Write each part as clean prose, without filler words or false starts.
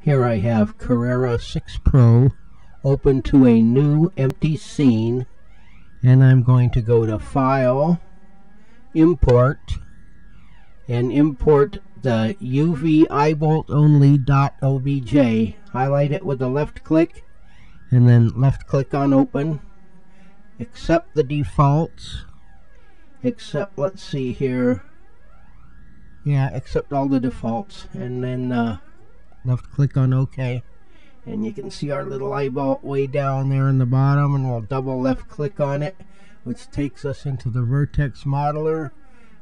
Here I have Carrara 6 Pro open to a new empty scene, and I'm going to go to File, Import, and import the uvmp.obj. Highlight it with a left click, and then left click on Open. Accept the defaults. Accept, let's see here. Yeah, accept all the defaults, and then left click on OK. And you can see our little eyeball way down there in the bottom, and we'll double left click on it, which takes us into the vertex modeler.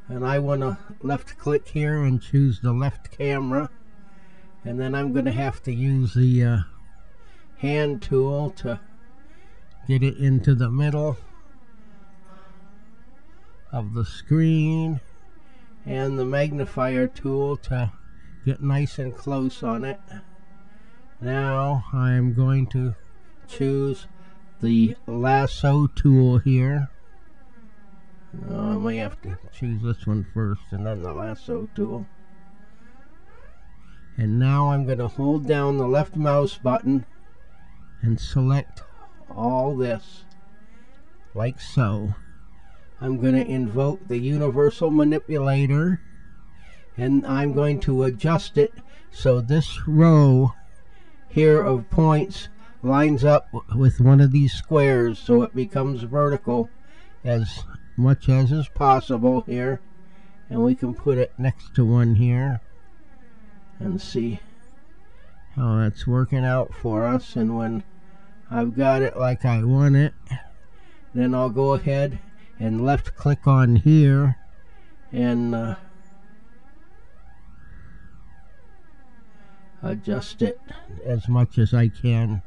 And I want to left click here and choose the left camera, and then I'm going to have to use the hand tool to get it into the middle of the screen, and the magnifier tool to get nice and close on it. Now I'm going to choose the lasso tool here. I may have to choose this one first and then the lasso tool. And now I'm going to hold down the left mouse button and select all this like so. I'm going to invoke the universal manipulator, and I'm going to adjust it so this row here of points lines up with one of these squares so it becomes vertical as much as is possible here. And we can put it next to one here and see how that's working out for us. And when I've got it like I want it, then I'll go ahead and left click on here and adjust it as much as I can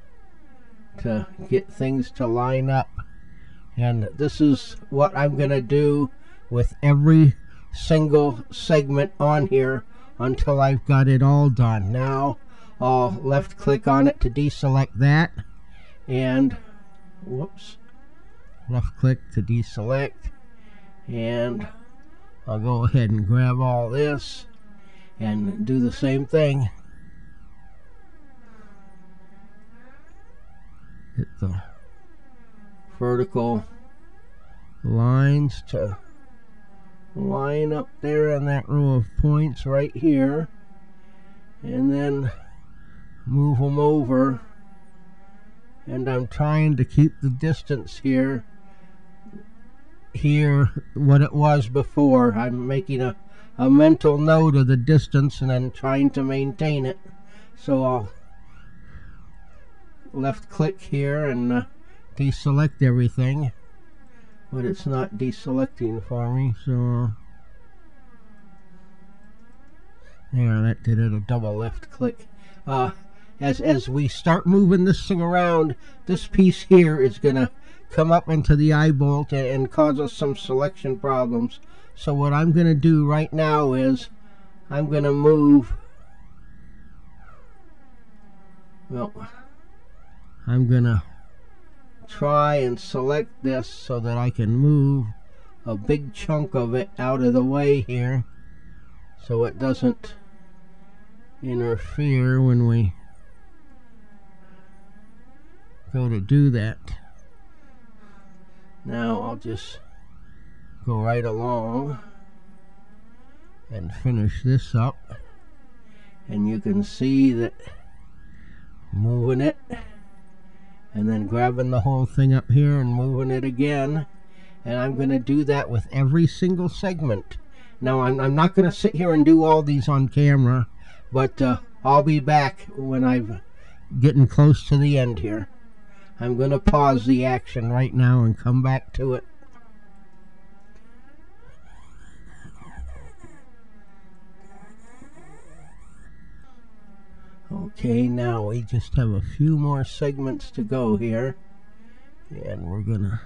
to get things to line up. And this is what I'm going to do with every single segment on here until I've got it all done. Now I'll left click on it to deselect that, and whoops, left click to deselect, and I'll go ahead and grab all this and do the same thing. Hit the vertical lines to line up there in that row of points right here, and then move them over. And I'm trying to keep the distance here what it was before. I'm making a mental note of the distance and then trying to maintain it. So I'll left click here and deselect everything, but it's not deselecting for me, so there, that did it, a double left click. As we start moving this thing around, this piece here is going to come up into the eye bolt and cause us some selection problems. So what I'm going to do right now is I'm going to move, well, I'm going to try and select this so that I can move a big chunk of it out of the way here so it doesn't interfere when we go to do that. Now I'll just go right along and finish this up, and you can see that moving it and then grabbing the whole thing up here and moving it again, and I'm going to do that with every single segment. Now I'm not going to sit here and do all these on camera, but I'll be back when I'm getting close to the end here. I'm going to pause the action right now and come back to it. Okay, now we just have a few more segments to go here, and we're going to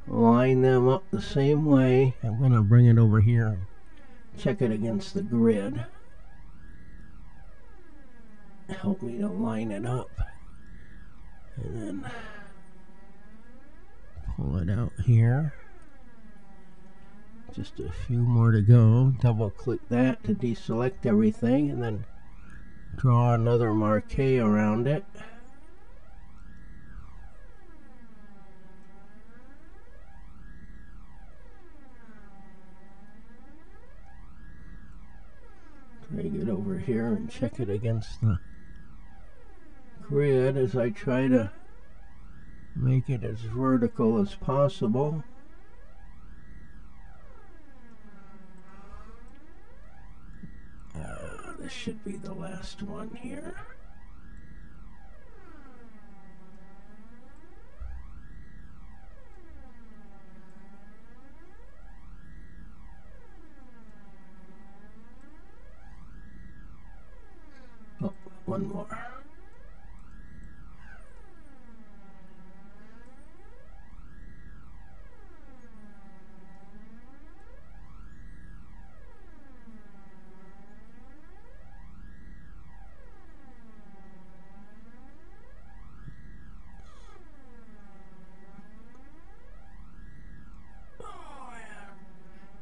line them up the same way. I'm going to bring it over here and check it against the grid. Help me to line it up, and then pull it out here. Just a few more to go. Double click that to deselect everything, and then Draw another marquee around it. Drag it over here and check it against the grid as I try to make it as vertical as possible. This should be the last one here. Oh, one more.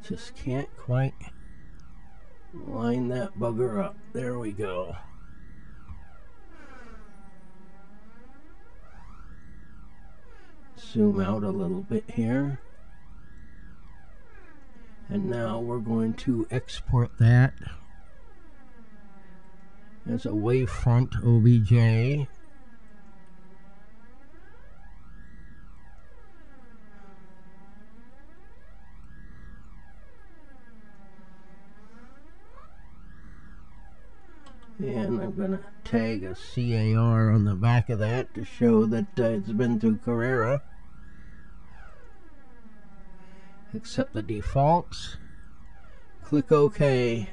Just can't quite line that bugger up. There we go. Zoom out a little bit here. And now we're going to export that as a wavefront OBJ. And I'm going to tag a CAR on the back of that to show that it's been through Carrara. Accept the defaults. Click OK.